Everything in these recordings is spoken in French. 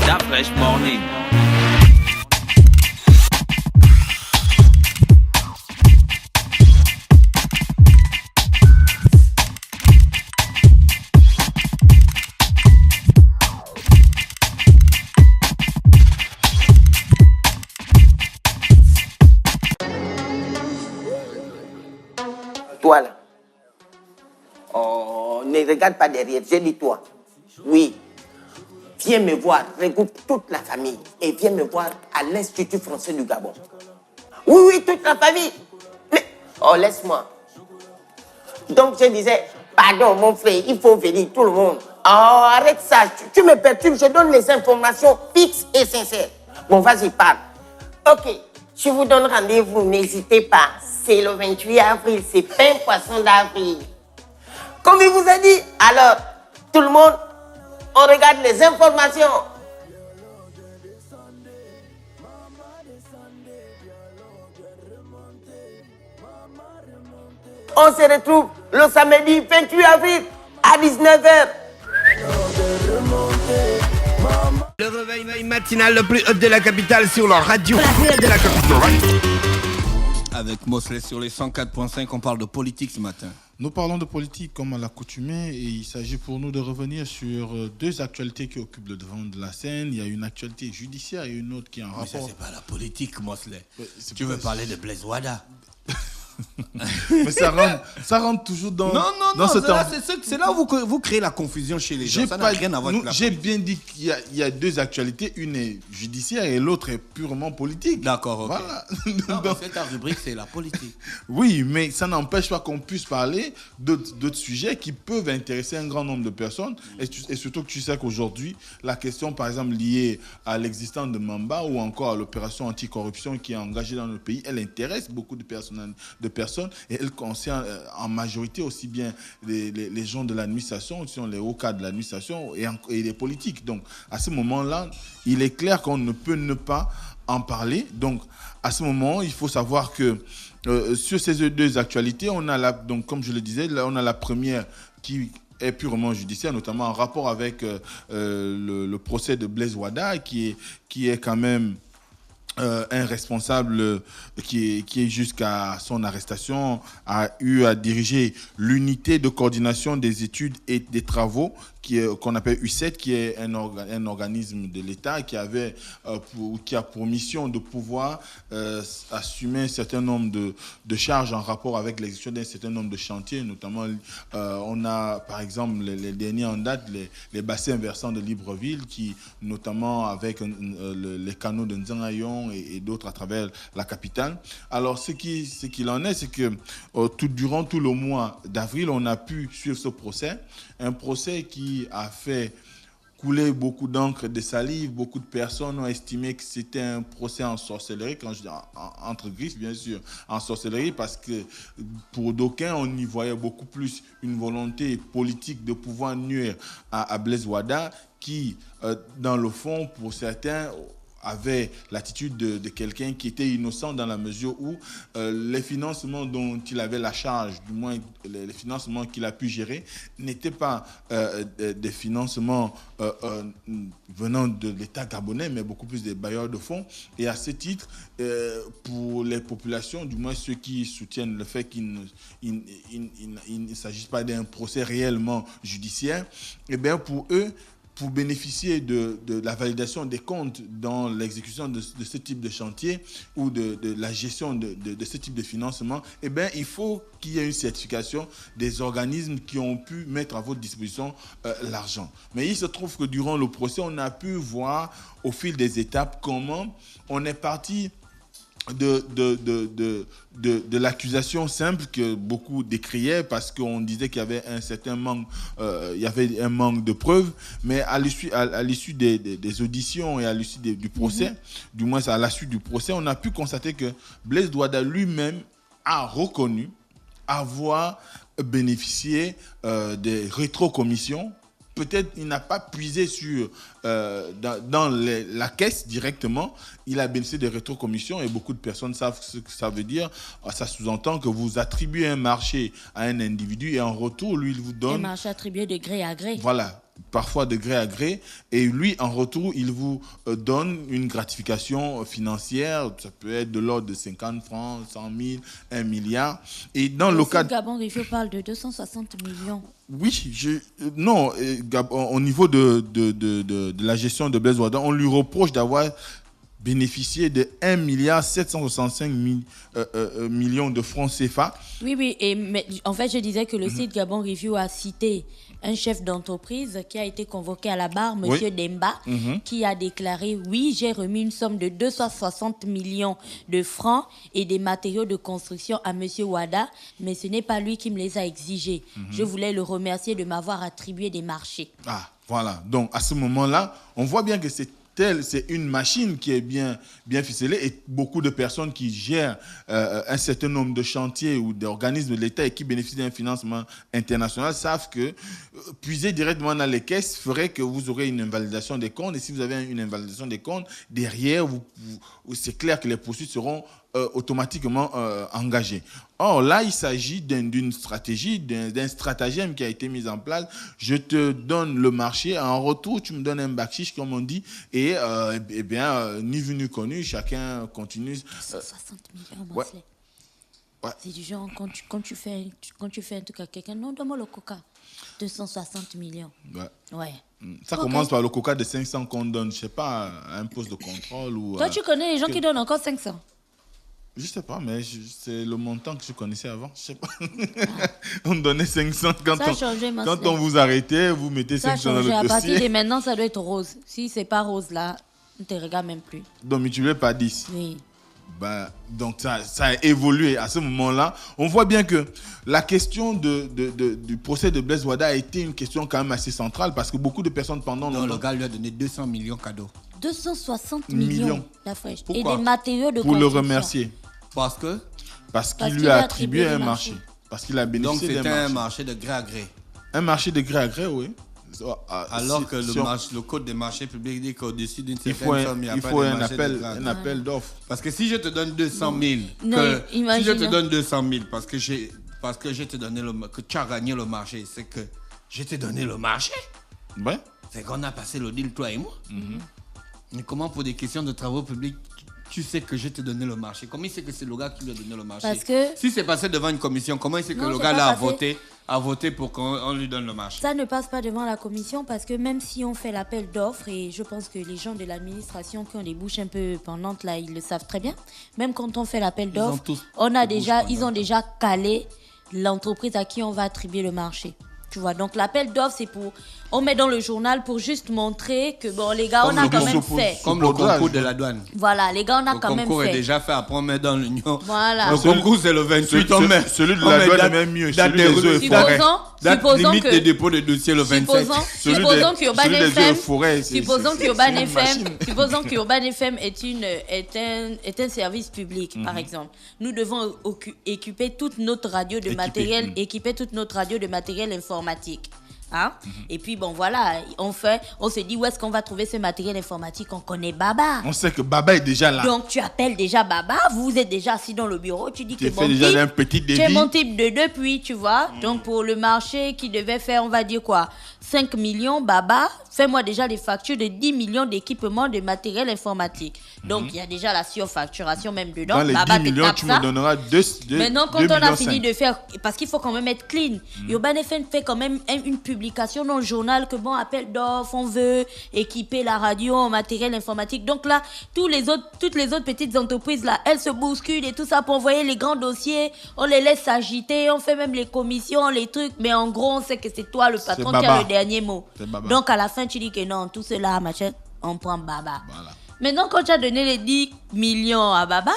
Da Fresh Morning. Toi là. Oh, ne regarde pas derrière, je dis toi. Oui. Viens me voir, regroupe toute la famille et viens me voir à l'Institut français du Gabon. Oui, oui, toute la famille. Mais, oh, laisse-moi. Donc, je disais, pardon, mon frère, il faut venir, tout le monde. Oh, arrête ça, tu me perturbes, je donne les informations fixes et sincères. Bon, vas-y, parle. Ok, je vous donne rendez-vous, n'hésitez pas. C'est le 28 avril, c'est pain poisson d'avril. Comme il vous a dit, alors, tout le monde, on regarde les informations. On se retrouve le samedi 28 avril à 19h. Le réveil matinal le plus haut de la capitale sur la radio de la capitale. Avec Mosley sur les 104.5, on parle de politique ce matin. Nous parlons de politique comme à l'accoutumée et il s'agit pour nous de revenir sur deux actualités qui occupent le devant de la scène. Il y a une actualité judiciaire et une autre qui est en rapport... Mais ça, c'est pas la politique, Mosley. Tu veux parler de Blaise Wada? Mais ça rentre toujours dans... Non, c'est là où vous créez la confusion chez les gens. Ça n'a rien à voir avec la politique. J'ai bien dit qu'il y a deux actualités. Une est judiciaire et l'autre est purement politique. D'accord, ok. Voilà. Non, ta rubrique, c'est la politique. Oui, mais ça n'empêche pas qu'on puisse parler d'autres sujets qui peuvent intéresser un grand nombre de personnes. Et surtout que tu sais qu'aujourd'hui, la question, par exemple, liée à l'existence de Mamba ou encore à l'opération anticorruption qui est engagée dans le pays, elle intéresse beaucoup de personnes et elle concerne en majorité aussi bien les gens de l'administration, aussi les hauts cadres de l'administration et les politiques. Donc, à ce moment-là, il est clair qu'on ne peut ne pas en parler. Donc, à ce moment, il faut savoir que sur ces deux actualités, on a donc, comme je le disais, là, on a la première qui est purement judiciaire, notamment en rapport avec le procès de Blaise Wada, qui est quand même un responsable qui est jusqu'à son arrestation a eu à diriger l'unité de coordination des études et des travaux qu'on appelle U7, qui est un organisme de l'État qui a pour mission de pouvoir assumer un certain nombre de charges en rapport avec l'exécution d'un certain nombre de chantiers, notamment on a par exemple les derniers en date, les bassins versants de Libreville, qui notamment avec les canaux de Nzangayon et d'autres à travers la capitale. Alors ce qu'il en est, c'est que durant tout le mois d'avril, on a pu suivre ce procès, un procès qui a fait couler beaucoup d'encre et de salive. Beaucoup de personnes ont estimé que c'était un procès en sorcellerie, quand je dis entre griffes, bien sûr, en sorcellerie, parce que pour d'aucuns, on y voyait beaucoup plus une volonté politique de pouvoir nuire à Blaise Wada, qui, dans le fond, pour certains, avait l'attitude de quelqu'un qui était innocent dans la mesure où les financements dont il avait la charge, du moins les financements qu'il a pu gérer, n'étaient pas des financements venant de l'État gabonais, mais beaucoup plus des bailleurs de fonds. Et à ce titre, pour les populations, du moins ceux qui soutiennent le fait qu'il ne s'agisse pas d'un procès réellement judiciaire, eh bien pour eux, pour bénéficier de la validation des comptes dans l'exécution de ce type de chantier ou de la gestion de ce type de financement, eh bien, il faut qu'il y ait une certification des organismes qui ont pu mettre à votre disposition l'argent. Mais il se trouve que durant le procès, on a pu voir au fil des étapes comment on est parti de l'accusation simple que beaucoup décriaient parce qu'on disait qu'il y avait un certain manque, de preuves, mais à l'issue des auditions et à l'issue du procès, du moins à la suite du procès, on a pu constater que Blaise Wada lui-même a reconnu avoir bénéficié des rétrocommissions. Peut-être il n'a pas puisé dans la caisse directement, il a bénéficié de rétrocommissions et beaucoup de personnes savent ce que ça veut dire. Ça sous-entend que vous attribuez un marché à un individu et en retour, lui, il vous donne... Un marché attribué de gré à gré. Voilà. parfois de gré à gré, et lui, en retour, il vous donne une gratification financière, ça peut être de l'ordre de 50 francs, 100 000, 1 milliard. Et dans le cas... Gabon Review parle de 260 millions. Oui, au niveau de la gestion de Blaise Wada, on lui reproche d'avoir bénéficié de 1 milliard 765 millions de francs CFA. Oui, mais en fait, je disais que le site Gabon Review a cité un chef d'entreprise qui a été convoqué à la barre, M. Demba, qui a déclaré « Oui, j'ai remis une somme de 260 millions de francs et des matériaux de construction à M. Wada, mais ce n'est pas lui qui me les a exigés. Je voulais le remercier de m'avoir attribué des marchés. » Ah, voilà. Donc, à ce moment-là, on voit bien que c'est une machine qui est bien ficelée, et beaucoup de personnes qui gèrent un certain nombre de chantiers ou d'organismes de l'État et qui bénéficient d'un financement international savent que puiser directement dans les caisses ferait que vous aurez une invalidation des comptes, et si vous avez une invalidation des comptes, derrière, c'est clair que les poursuites seront automatiquement engagées. Or, là, il s'agit d'une stratégie, d'un stratagème qui a été mis en place. Je te donne le marché, en retour, tu me donnes un bakshish, comme on dit, et ni vu ni connu, chacun continue. 260 millions, moi, c'est du genre, quand tu fais un truc à quelqu'un, non, donne-moi le coca. 260 millions. Ouais. Ça commence par le coca de 500 qu'on donne, je sais pas, à un poste de contrôle ou... Toi, tu connais les gens qui donnent encore 500? Je sais pas, mais c'est le montant que je connaissais avant. Je sais pas. On donnait 500 quand on vous arrêtait, vous mettez 500 dans le dossier. À partir de maintenant, ça doit être rose. Si c'est pas rose là, on te regarde même plus. Donc, mais tu ne pas 10. Oui. Donc, ça a évolué à ce moment-là. On voit bien que la question du procès de Blaise Wada a été une question quand même assez centrale, parce que beaucoup de personnes pendant longtemps... Le gars lui a donné 200 millions cadeaux. 260 millions, la fraîche. Et des matériaux de construction. Pour le remercier. Parce qu'il lui a attribué un marché. Parce qu'il a bénéficié d'un marché. Donc c'était un marché de gré à gré. Un marché de gré à gré, oui. Alors que le code des marchés publics dit qu'au-dessus d'une certaine somme, il faut un appel d'offres. Parce que si je te donne 200 000, si je te donne 200 000 parce que je t'ai donné que tu as gagné le marché, c'est que je t'ai donné le marché. Ouais. C'est qu'on a passé le deal, toi et moi. Mais comment, pour des questions de travaux publics, tu sais que je t'ai donné le marché? Comment il sait que c'est le gars qui lui a donné le marché? Parce que... Si c'est passé devant une commission, comment il sait que le gars là a voté pour qu'on lui donne le marché? Ça ne passe pas devant la commission, parce que même si on fait l'appel d'offres, et je pense que les gens de l'administration qui ont des bouches un peu pendantes là, ils le savent très bien. Même quand on fait l'appel d'offres, ils ont déjà calé l'entreprise à qui on va attribuer le marché. Tu vois, donc l'appel d'offres, c'est pour... On met dans le journal pour juste montrer que, bon, les gars, on a quand même fait. Comme le concours de la douane. Voilà, les gars, on a quand même fait. Le concours est déjà fait, après on met dans l'union. Voilà. Le concours, c'est le 28, on met... Celui de la douane est même mieux. Celui des eaux et forêts. Date limite de dépôt de dossier le 27. Supposons qu'Urban FM est un service public, par exemple. Nous devons équiper toute notre radio de matériel, informatique. Hein? Et puis bon voilà, on se dit où est-ce qu'on va trouver ce matériel informatique? On connaît Baba. On sait que Baba est déjà là. Donc tu appelles déjà Baba, vous êtes déjà assis dans le bureau, tu dis que mon type, tu es mon type de depuis, tu vois. Donc pour le marché qui devait faire, on va dire quoi, 5 millions, Baba, fais-moi déjà les factures de 10 millions d'équipements de matériel informatique. Donc il y a déjà la surfacturation même dedans. Dans les Baba 10 millions, tu me donneras 2 Maintenant, quand on a fini de faire, parce qu'il faut quand même être clean, Urban FM fait quand même une publication dans le journal que bon, appel d'offres, on veut équiper la radio en matériel informatique. Donc là, toutes les autres petites entreprises là, elles se bousculent et tout ça pour envoyer les grands dossiers. On les laisse s'agiter, on fait même les commissions, les trucs. Mais en gros, on sait que c'est toi le patron qui a le dernier mot. Donc à la fin, tu dis que non, tout cela, machin, on prend Baba. Voilà. Maintenant, quand tu as donné les 10 millions à Baba,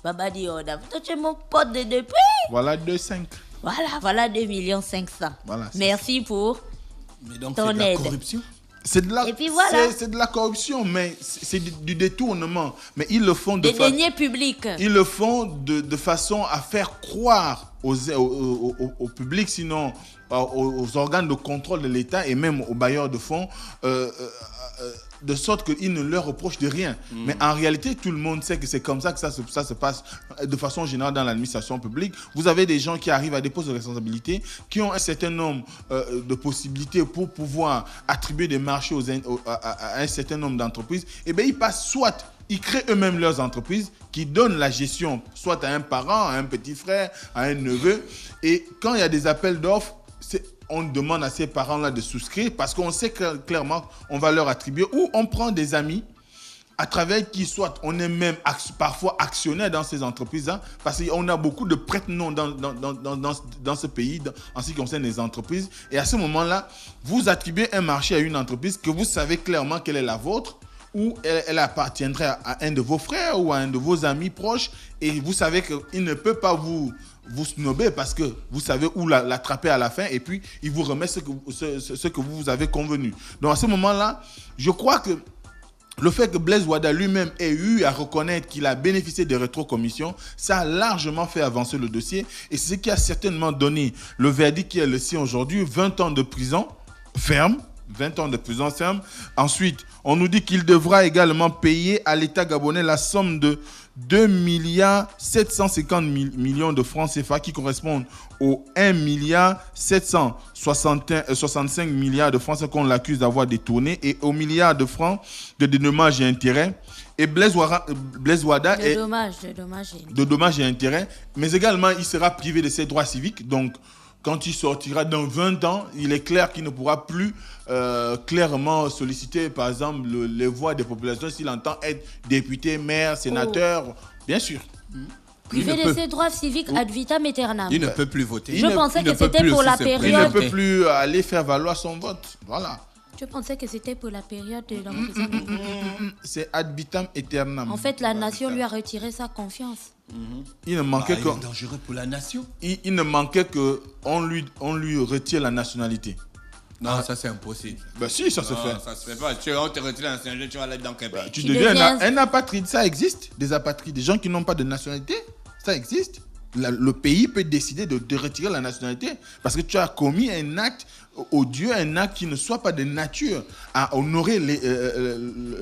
Baba dit, oh, toi, tu es mon pote de depuis. Voilà 2,5. Voilà 2 millions 500. Voilà, merci pour mais donc ton c'est de la aide. Corruption. C'est de la, et puis voilà. C'est de la corruption, mais c'est du détournement. Mais ils le font des deniers publics. Ils le font de façon à faire croire au public, sinon aux organes de contrôle de l'État et même aux bailleurs de fonds, de sorte qu'ils ne leur reprochent de rien. Mais en réalité, tout le monde sait que c'est comme ça que ça se passe de façon générale dans l'administration publique. Vous avez des gens qui arrivent à des postes de responsabilité, qui ont un certain nombre de possibilités pour pouvoir attribuer des marchés à un certain nombre d'entreprises. Et bien, ils passent soit... Ils créent eux-mêmes leurs entreprises qui donnent la gestion soit à un parent, à un petit frère, à un neveu. Et quand il y a des appels d'offres, on demande à ces parents-là de souscrire parce qu'on sait clairement qu'on va leur attribuer, ou on prend des amis à travers qui soit on est même parfois actionnaire dans ces entreprises-là, parce qu'on a beaucoup de prête-noms dans ce pays en ce qui concerne les entreprises. Et à ce moment-là, vous attribuez un marché à une entreprise que vous savez clairement quelle est la vôtre, ou elle appartiendrait à un de vos frères ou à un de vos amis proches, et vous savez qu'il ne peut pas vous snober parce que vous savez où l'attraper à la fin, et puis il vous remet ce que vous avez convenu. Donc à ce moment-là, je crois que le fait que Blaise Wada lui-même ait eu à reconnaître qu'il a bénéficié des rétrocommissions, ça a largement fait avancer le dossier, et c'est ce qui a certainement donné le verdict qui est le sien aujourd'hui, 20 ans de prison ferme. 20 ans de prison ferme. Ensuite, on nous dit qu'il devra également payer à l'État gabonais la somme de 2 750 millions de francs CFA qui correspondent aux 1 765 milliards de francs qu'on l'accuse d'avoir détourné, et aux milliards de francs de dommages et intérêts. Et Blaise Wada est de dommages et intérêts, mais également il sera privé de ses droits civiques. Donc, quand il sortira dans 20 ans, il est clair qu'il ne pourra plus clairement solliciter, par exemple, les voix des populations s'il entend être député, maire, sénateur, bien sûr. Privé de ses droits civiques ad vitam aeternam. Il ne peut plus voter. Je pensais que c'était pour la période. Il ne peut plus aller faire valoir son vote. Voilà. Je pensais que c'était pour la période de l'emprisonnement. C'est ad vitam aeternam. En fait, la nation lui a retiré sa confiance. Il ne manquait il est dangereux pour la nation. Il ne manquait qu'on lui retire la nationalité. Non, ça c'est impossible. Ben si, ça se fait. Ça se fait pas. On te retire la nationalité, tu vas aller dans quel pays? Tu deviens un apatride, ça existe. Des apatrides, des gens qui n'ont pas de nationalité, ça existe. Le pays peut décider de retirer la nationalité parce que tu as commis un acte odieux, un acte qui ne soit pas de nature à honorer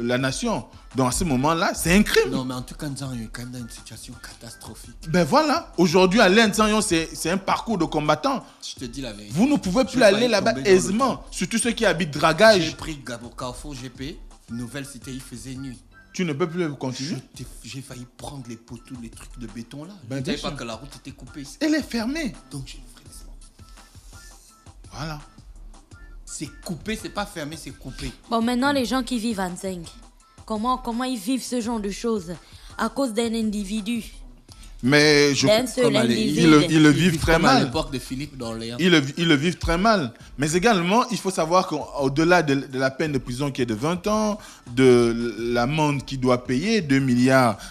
la nation. Donc à ce moment-là, c'est un crime. Non, mais en tout cas, nous sommes quand même dans une situation catastrophique. Ben voilà, aujourd'hui, Alain Nzanyo, c'est un parcours de combattant. Je te dis la vérité. Vous ne pouvez plus aller là-bas aisément, surtout ceux qui habitent Dragage. J'ai pris Carrefour GP, Nouvelle Cité, il faisait nuit. Tu ne peux plus continuer. J'ai failli prendre les poteaux, les trucs de béton là. Ben, je ne savais pas que la route était coupée ici. Elle est fermée. Donc j'ai le frémissement. Voilà. C'est coupé, c'est pas fermé, c'est coupé. Bon, maintenant, les gens qui vivent à Nzeng, comment ils vivent ce genre de choses à cause d'un individu? Mais ils le vivent très mal. À l'époque de Philippe d'Orléans. Ils le vivent très mal. Mais également, il faut savoir qu'au-delà de la peine de prison qui est de 20 ans, de l'amende qu'il doit payer, 2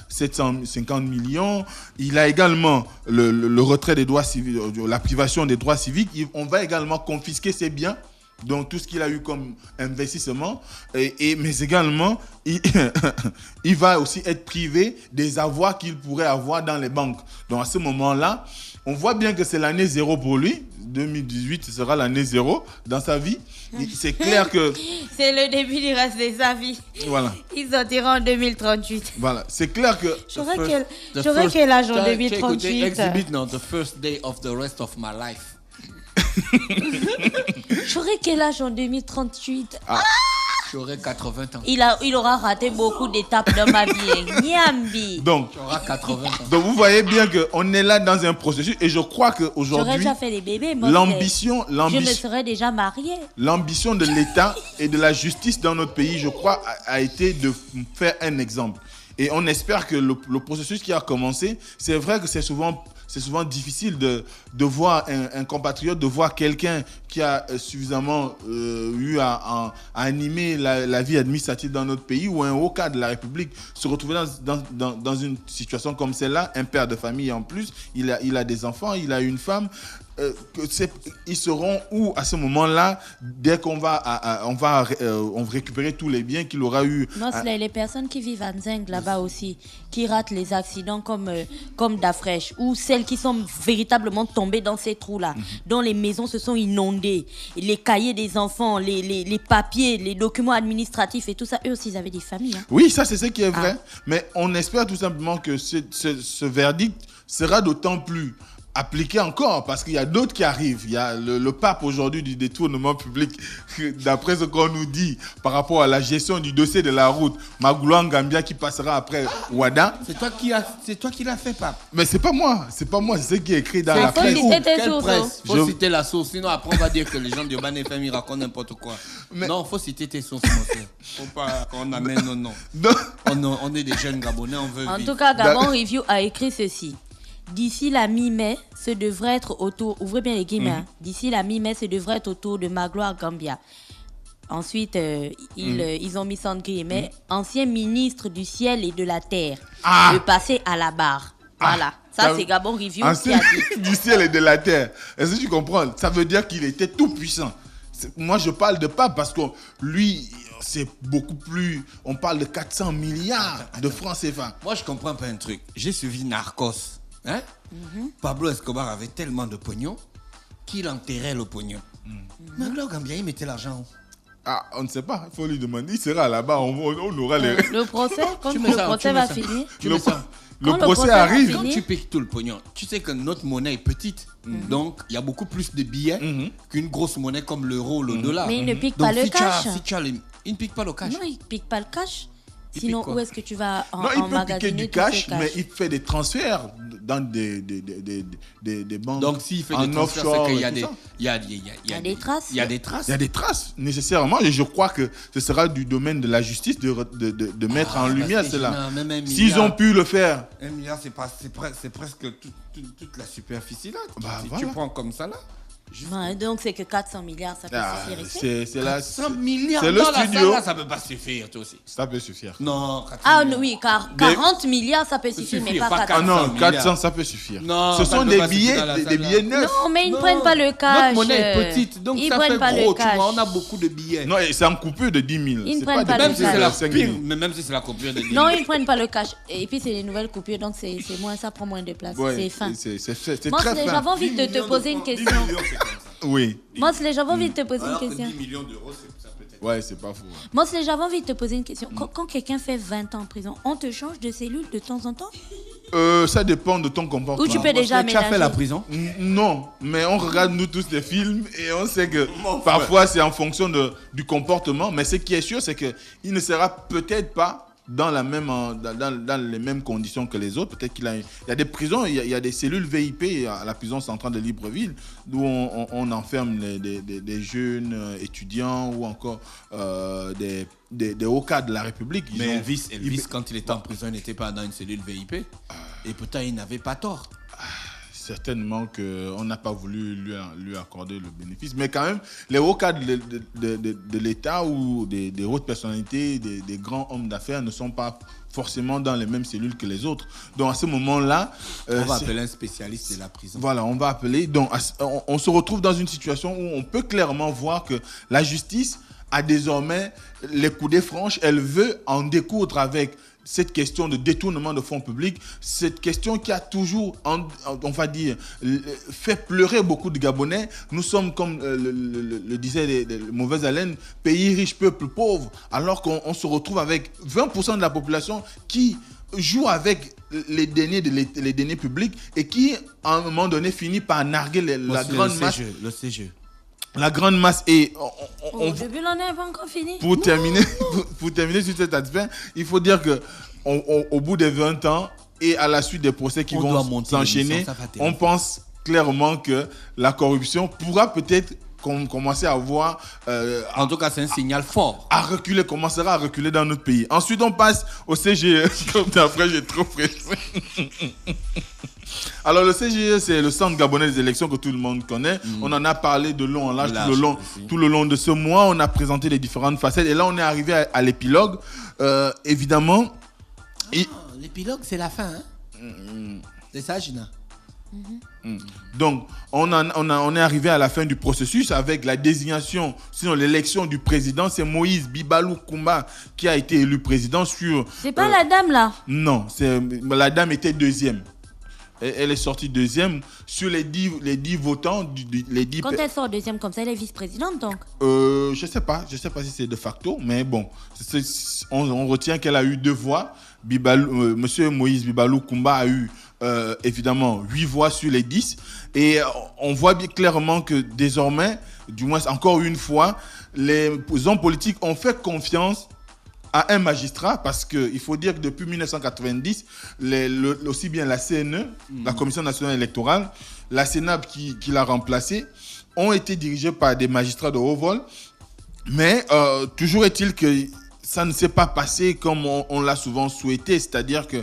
750 millions, il a également le retrait des droits civiques, la privation des droits civiques. On va également confisquer ses biens. Donc tout ce qu'il a eu comme investissement, mais également, il va aussi être privé des avoirs qu'il pourrait avoir dans les banques. Donc à ce moment-là, on voit bien que c'est l'année zéro pour lui. 2018 sera l'année zéro dans sa vie. C'est clair que... c'est le début du reste de sa vie. Voilà. Il sortira en 2038. Voilà, c'est clair que... J'aurais quel âge en 2038? Exhibit, no, the first day of the rest of my life. J'aurais quel âge en 2038? J'aurais 80 ans. Il aura raté beaucoup d'étapes dans ma vie. Niambi. Donc, tu auras 80 ans. Donc vous voyez bien qu'on est là dans un processus, et je crois qu'aujourd'hui... J'aurais déjà fait des bébés. Moi, l'ambition... Je me serais déjà mariée. L'ambition de l'État et de la justice dans notre pays, je crois, a été de faire un exemple. Et on espère que le processus qui a commencé, c'est vrai que c'est souvent difficile de voir un compatriote, de voir quelqu'un qui a suffisamment eu à animer la vie administrative dans notre pays, ou un haut cadre de la République se retrouver dans une situation comme celle-là, un père de famille en plus, il a des enfants, il a une femme, ils seront où à ce moment-là, dès qu'on on va récupérer tous les biens qu'il aura eu. Non, c'est les personnes qui vivent à Nzeng là-bas aussi, qui ratent les accidents comme Dafresh, ou celles qui sont véritablement tombées dans ces trous-là, dont les maisons se sont inondées, les cahiers des enfants, les papiers, les documents administratifs et tout ça, eux aussi ils avaient des familles. Hein. Oui, ça c'est ce qui est vrai, mais on espère tout simplement que ce verdict sera d'autant plus appliqué encore, parce qu'il y a d'autres qui arrivent. Il y a le pape aujourd'hui du détournement public, d'après ce qu'on nous dit par rapport à la gestion du dossier de la route, Magloire Gambia qui passera après Ouada. C'est toi qui l'as fait, pape. Mais c'est pas moi, c'est ce qui est écrit dans la presse. Quelle presse? Faut citer la source, sinon après on va dire que les gens de Urban FM ils racontent n'importe quoi. Non, faut citer tes sources, mon frère. Faut pas qu'on amène nos noms. On est des jeunes Gabonais, on veut vivre. En tout cas, Gabon Review a écrit ceci. D'ici la mi-mai, ce devrait être autour, ouvrez bien les guillemets, d'ici la mi-mai, ce devrait être autour de Magloire Gambia. Ensuite, ils ont mis ça en guillemets, ancien ministre du ciel et de la terre, de passer à la barre. Voilà, ça c'est Gabon Review qui a dit. Du ciel et de la terre. Est-ce que tu comprends? Ça veut dire qu'il était tout puissant. Moi, je parle de pape parce que lui, c'est beaucoup plus... On parle de 400 milliards de francs CFA. Moi, je comprends pas un truc. J'ai suivi Narcos. Hein? Pablo Escobar avait tellement de pognon qu'il enterrait le pognon. Magloire Gambia, il mettait l'argent où? On ne sait pas, il faut lui demander. Il sera là-bas, on aura les... Le procès, quand le procès va finir. Le procès arrive. Quand tu payes tout le pognon, tu sais que notre monnaie est petite. Donc, il y a beaucoup plus de billets qu'une grosse monnaie comme l'euro ou le dollar. Mais il ne pique pas le cash. Il ne pique pas le cash. Non, il ne pique pas le cash. Sinon, où est-ce que tu vas Non, il peut piquer du cash, mais il fait des transferts dans des banques. Donc, s'il fait des transferts, c'est qu'il y a des traces. Il y a des traces. Il y a des traces, nécessairement. Et je crois que ce sera du domaine de la justice de mettre en lumière cela. S'ils ont pu le faire. 1 milliard, c'est presque toute la superficie là. Voilà. Tu prends comme ça là. Donc c'est que 400 milliards, ça peut suffire ici. C'est là. 400 milliards c'est le dans studio. La salle, ça peut pas suffire, toi aussi. Ça peut suffire. Non. Oui, car 40 milliards, ça peut suffire, mais pas 400. Non, 400, ça peut suffire. Non, ce sont des billets neufs. Non, mais ils ne prennent pas le cash. Notre monnaie est petite, donc ils ça prennent fait pas gros, le cash. tu vois, on a beaucoup de billets. Non, c'est en coupure de 10 000. Ils ne prennent pas le cash. Même si c'est la coupure de 10 000. Non, ils ne prennent pas le cash. Et puis c'est les nouvelles coupures, donc c'est moins, ça prend moins de place. C'est fin. C'est Moi, très fin. j'avais envie de te poser une question. Oui. Moi, j'avais envie de te poser une question. 10 millions d'euros, ça peut être. Ouais, c'est pas fou. Moi, j'avais envie de te poser une question. Quand quelqu'un fait 20 ans en prison, on te change de cellule de temps en temps? Ça dépend de ton comportement. Ou tu peux déjà ménager. Tu as fait la prison? Non, mais on regarde nous tous des films et on sait que parfois c'est en fonction du comportement. Mais ce qui est sûr, c'est qu'il ne sera peut-être pas dans les mêmes conditions que les autres. Peut-être il y a des prisons, il y a des cellules VIP à la prison centrale de Libreville où on enferme des jeunes étudiants ou encore des hauts cadres de la République. Mais Elvis, quand il était en prison, il n'était pas dans une cellule VIP. Et pourtant, il n'avait pas tort. Certainement qu'on n'a pas voulu lui accorder le bénéfice. Mais quand même, les hauts cadres de l'État ou des hautes personnalités, des grands hommes d'affaires ne sont pas forcément dans les mêmes cellules que les autres. Donc à ce moment-là... on va appeler un spécialiste de la prison. Voilà, on va appeler. Donc on se retrouve dans une situation où on peut clairement voir que la justice a désormais les coudées franches. Elle veut en découdre avec cette question de détournement de fonds publics, cette question qui a toujours, on va dire, fait pleurer beaucoup de Gabonais. Nous sommes, comme le disaient les mauvaises haleines, pays riche, peuple pauvre, alors qu'on se retrouve avec 20% de la population qui joue avec les deniers publics et qui, à un moment donné, finit par narguer la grande masse. Le CGE. La grande masse. Et au début, l'on n'est pas encore fini. Pour terminer sur cet aspect, il faut dire que au bout des 20 ans et à la suite des procès qui vont s'enchaîner, on pense clairement que la corruption pourra peut-être commencer à voir... en tout cas, c'est un signal fort. Commencera à reculer dans notre pays. Ensuite, on passe au CGE. Comme après, j'ai trop pressé. Alors, le CGE, c'est le Centre gabonais des élections que tout le monde connaît. On en a parlé de long en large tout le long de ce mois. On a présenté les différentes facettes. Et là, on est arrivé à l'épilogue. Évidemment... L'épilogue, c'est la fin. C'est ça, Gina. Donc, on est arrivé à la fin du processus avec la désignation, sinon l'élection du président. C'est Moïse Bibalou Koumba qui a été élu président sur... C'est pas la dame, là? Non, la dame était deuxième. Elle est sortie deuxième sur les 10 votants. Quand elle sort deuxième comme ça, elle est vice-présidente donc? Je sais pas si c'est de facto, mais bon, on retient qu'elle a eu 2 voix. Monsieur Moïse Bibalou Koumba a eu évidemment 8 voix sur les 10. Et on voit bien clairement que désormais, du moins encore une fois, les hommes politiques ont fait confiance à un magistrat, parce qu'il faut dire que depuis 1990, aussi bien la CNE, la Commission nationale électorale, la CENAB qui l'a remplacée, ont été dirigés par des magistrats de haut vol. Mais toujours est-il que ça ne s'est pas passé comme on l'a souvent souhaité. C'est-à-dire que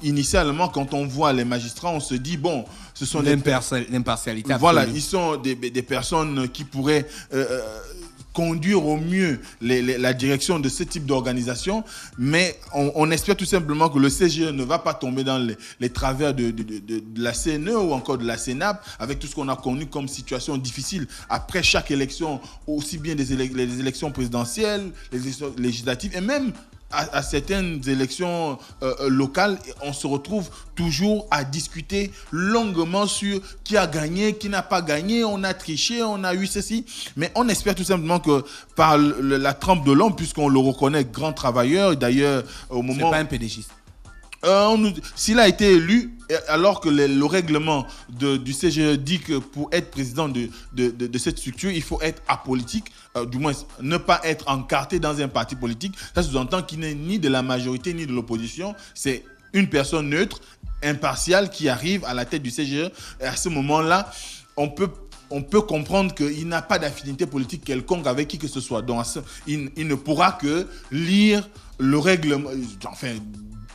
initialement, quand on voit les magistrats, on se dit, bon, ce sont l'impartialité absolue. Voilà, ils sont des personnes qui pourraient... conduire au mieux la direction de ce type d'organisation, mais on espère tout simplement que le CGE ne va pas tomber dans les travers de la CNE ou encore de la CENAB, avec tout ce qu'on a connu comme situation difficile après chaque élection, aussi bien les élections présidentielles, les élections législatives, et même à certaines élections locales, on se retrouve toujours à discuter longuement sur qui a gagné, qui n'a pas gagné, on a triché, on a eu ceci. Mais on espère tout simplement que par la trempe de l'homme, puisqu'on le reconnaît grand travailleur, d'ailleurs au moment... C'est pas un PDGiste. S'il a été élu, alors que le règlement du CGE dit que pour être président de cette structure, il faut être apolitique, du moins ne pas être encarté dans un parti politique. Ça sous-entend qu'il n'est ni de la majorité ni de l'opposition. C'est une personne neutre, impartiale, qui arrive à la tête du CGE. Et à ce moment-là, on peut comprendre qu'il n'a pas d'affinité politique quelconque avec qui que ce soit. Donc, il ne pourra que lire le règlement,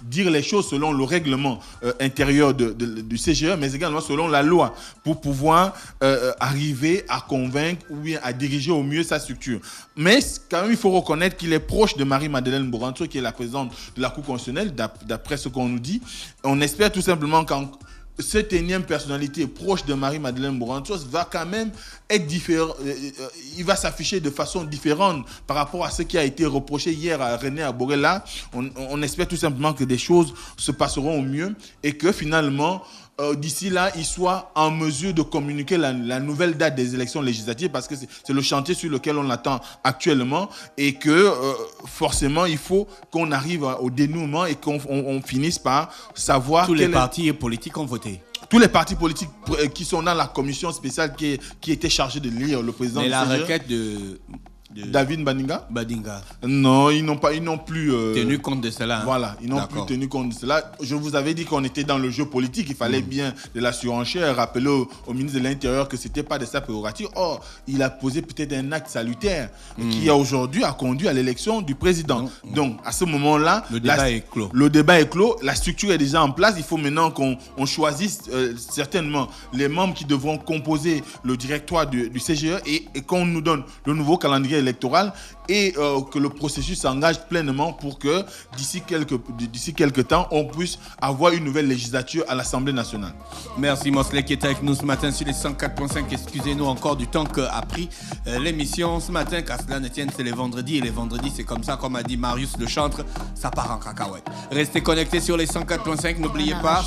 dire les choses selon le règlement intérieur du CGE, mais également selon la loi, pour pouvoir arriver à convaincre ou bien à diriger au mieux sa structure. Mais quand même, il faut reconnaître qu'il est proche de Marie-Madeleine Bouranto, qui est la présidente de la Cour constitutionnelle, d'après ce qu'on nous dit. On espère tout simplement cette énième personnalité proche de Marie-Madeleine Bouranto va quand même être différent. Il va s'afficher de façon différente par rapport à ce qui a été reproché hier à René Aborella. On espère tout simplement que des choses se passeront au mieux et que finalement, d'ici là, il soit en mesure de communiquer la nouvelle date des élections législatives, parce que c'est le chantier sur lequel on attend actuellement, et que forcément, il faut qu'on arrive au dénouement et qu'on finisse par savoir... Tous les partis politiques ont voté. Tous les partis politiques qui sont dans la commission spéciale qui était chargée de lire le président. Mais la requête de David Badinga. Non, ils n'ont plus tenu compte de cela. Voilà, ils n'ont plus tenu compte de cela. Je vous avais dit qu'on était dans le jeu politique. Il fallait bien de la surenchère. Rappeler au ministre de l'Intérieur que c'était pas de sa prérogative. Or, il a posé peut-être un acte salutaire qui aujourd'hui a conduit à l'élection du président. Donc, à ce moment-là, le débat est clos. Le débat est clos. La structure est déjà en place. Il faut maintenant qu'on choisisse certainement les membres qui devront composer le directoire du CGE et qu'on nous donne le nouveau calendrier électoral et que le processus s'engage pleinement pour que d'ici quelques temps, on puisse avoir une nouvelle législature à l'Assemblée nationale. Merci Mosley qui est avec nous ce matin sur les 104.5. Excusez-nous encore du temps qu'a pris l'émission ce matin, car cela ne tienne, c'est les vendredis. Et les vendredis, c'est comme ça, comme a dit Marius le chantre, ça part en cacahuète. Restez connectés sur les 104.5. N'oubliez pas...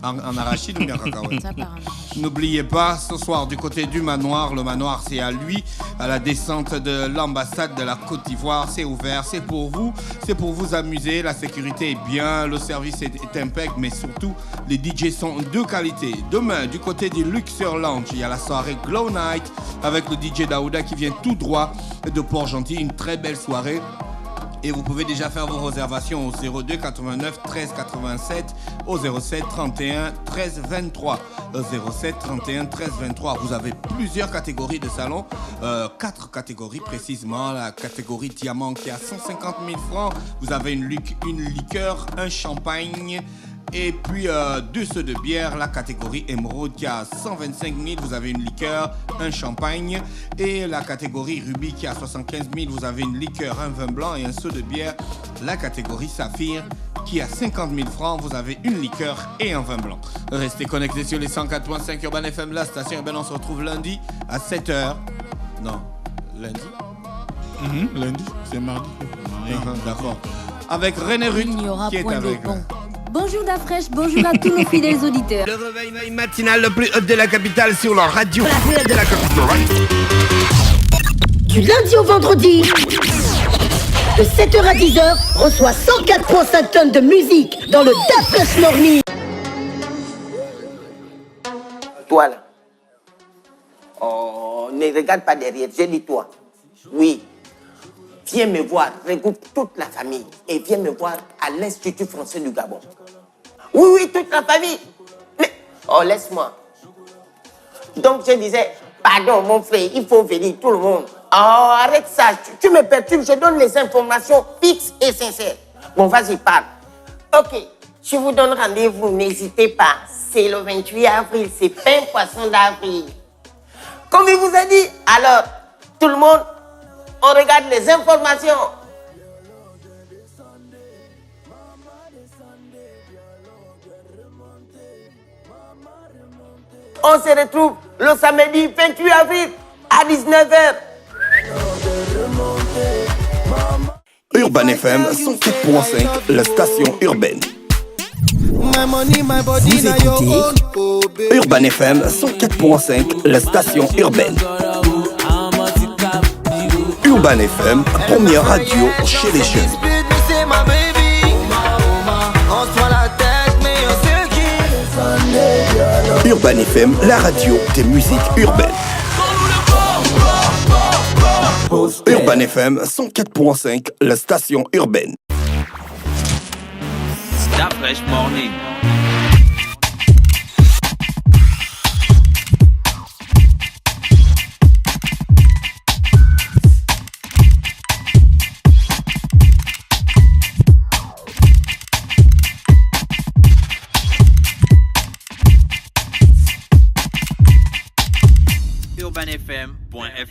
En arachide ou bien en cacahuète? Ça part en arachide. N'oubliez pas, ce soir, du côté du manoir, le manoir, c'est à lui, à la descente de l'ambassade de la Côte d'Ivoire. C'est ouvert, c'est pour vous amuser. La sécurité est bien, le service est impeccable, mais surtout, les DJ sont de qualité. Demain, du côté du Luxor Lounge, il y a la soirée Glow Night avec le DJ Daouda qui vient tout droit de Port-Gentil. Une très belle soirée. Et vous pouvez déjà faire vos réservations au 02 89 13 87, au 07 31 13 23. 07 31 13 23. Vous avez plusieurs catégories de salons, 4 catégories précisément. La catégorie diamant qui est à 150 000 francs. Vous avez une liqueur, un champagne, Et puis 2 seaux de bière, la catégorie émeraude qui a 125 000, vous avez une liqueur, un champagne. Et la catégorie rubis qui a 75 000, vous avez une liqueur, un vin blanc et un seau de bière. La catégorie saphir qui a 50 000 francs, vous avez une liqueur et un vin blanc. Restez connectés sur les 104.5 Urban FM, la station urbaine. On se retrouve lundi à 7h. Non, lundi. Lundi, c'est mardi. D'accord. Avec René Ruth qui est avec nous. Bonjour Dafresh, bonjour à tous nos fidèles auditeurs. Le réveil matinal le plus hot de la capitale sur leur radio. La plus haute de la capitale. Du lundi au vendredi, de 7h à 10h, reçoit 104,5 tonnes de musique dans le Dafresh Morning. Toi là. Oh, ne regarde pas derrière, j'ai dit toi. Oui. Viens me voir, regroupe toute la famille et viens me voir à l'Institut français du Gabon. Oui, toute la famille. Mais, oh, laisse-moi. Donc, je disais, pardon, mon frère, il faut venir, tout le monde. Oh, arrête ça, tu me perturbes, je donne les informations fixes et sincères. Bon, vas-y, parle. Ok, je vous donne rendez-vous, n'hésitez pas. C'est le 28 avril, c'est pain poisson d'avril. Comme il vous a dit, alors, tout le monde, on regarde les informations. On se retrouve le samedi 28 avril à 19h. Urban FM 104.5, la station urbaine. Vous écoutez Urban FM 104.5, la station urbaine. Urban FM, première radio chez les jeunes. Urban FM, la radio des musiques urbaines. Urban FM 104.5, la station urbaine. Dafresh Morning. urbanfm.fr